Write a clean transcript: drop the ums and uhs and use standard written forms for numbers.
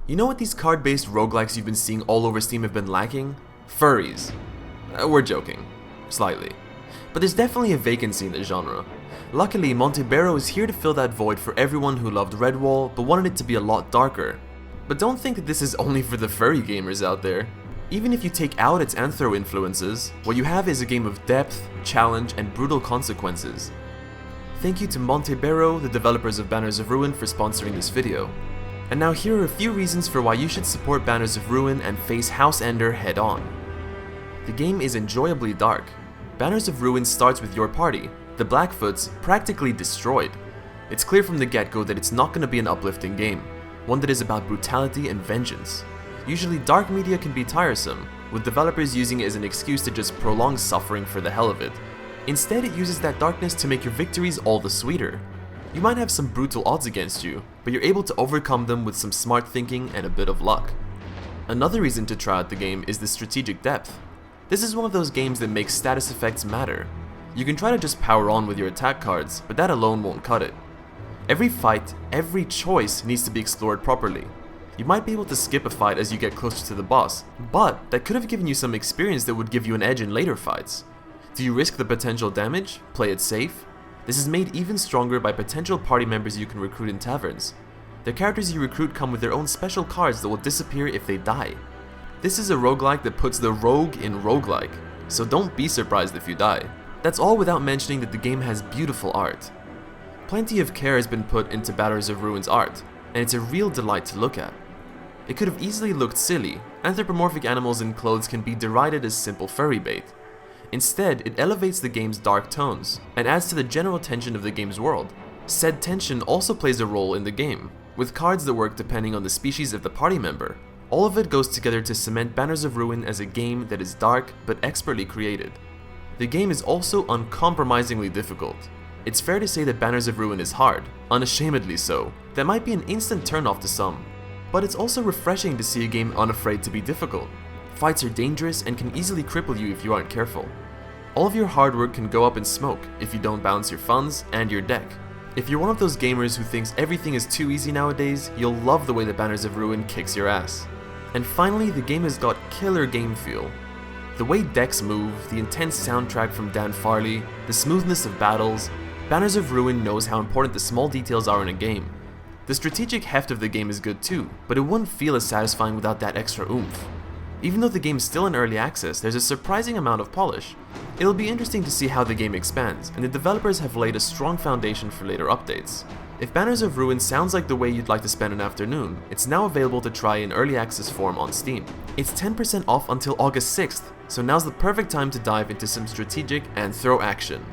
You know what these card-based roguelikes you've been seeing all over Steam have been lacking? Furries. We're joking. Slightly. But there's definitely a vacancy in the genre. Luckily, Montebello is here to fill that void for everyone who loved Redwall but wanted it to be a lot darker. But don't think that this is only for the furry gamers out there. Even if you take out its anthro influences, what you have is a game of depth, challenge, and brutal consequences. Thank you to Montebello, the developers of Banners of Ruin, for sponsoring this video. And now here are a few reasons for why you should support Banners of Ruin and face House Ender head on. The game is enjoyably dark. Banners of Ruin starts with your party, the Blackfoots, practically destroyed. It's clear from the get-go that it's not going to be an uplifting game, one that is about brutality and vengeance. Usually dark media can be tiresome, with developers using it as an excuse to just prolong suffering for the hell of it. Instead, it uses that darkness to make your victories all the sweeter. You might have some brutal odds against you, but you're able to overcome them with some smart thinking and a bit of luck. Another reason to try out the game is the strategic depth. This is one of those games that makes status effects matter. You can try to just power on with your attack cards, but that alone won't cut it. Every fight, every choice needs to be explored properly. You might be able to skip a fight as you get closer to the boss, but that could have given you some experience that would give you an edge in later fights. Do you risk the potential damage? Play it safe? This is made even stronger by potential party members you can recruit in taverns. The characters you recruit come with their own special cards that will disappear if they die. This is a roguelike that puts the rogue in roguelike, so don't be surprised if you die. That's all without mentioning that the game has beautiful art. Plenty of care has been put into Banners of Ruin's art, and it's a real delight to look at. It could have easily looked silly. Anthropomorphic animals in clothes can be derided as simple furry bait. Instead, it elevates the game's dark tones, and adds to the general tension of the game's world. Said tension also plays a role in the game, with cards that work depending on the species of the party member. All of it goes together to cement Banners of Ruin as a game that is dark but expertly created. The game is also uncompromisingly difficult. It's fair to say that Banners of Ruin is hard, unashamedly so. That might be an instant turnoff to some. But it's also refreshing to see a game unafraid to be difficult. Fights are dangerous and can easily cripple you if you aren't careful. All of your hard work can go up in smoke if you don't balance your funds and your deck. If you're one of those gamers who thinks everything is too easy nowadays, you'll love the way that Banners of Ruin kicks your ass. And finally, the game has got killer game feel. The way decks move, the intense soundtrack from Dan Farley, the smoothness of battles, Banners of Ruin knows how important the small details are in a game. The strategic heft of the game is good too, but it wouldn't feel as satisfying without that extra oomph. Even though the game's still in early access, there's a surprising amount of polish. It'll be interesting to see how the game expands, and the developers have laid a strong foundation for later updates. If Banners of Ruin sounds like the way you'd like to spend an afternoon, it's now available to try in early access form on Steam. It's 10% off until August 6th, so now's the perfect time to dive into some strategic and throw action.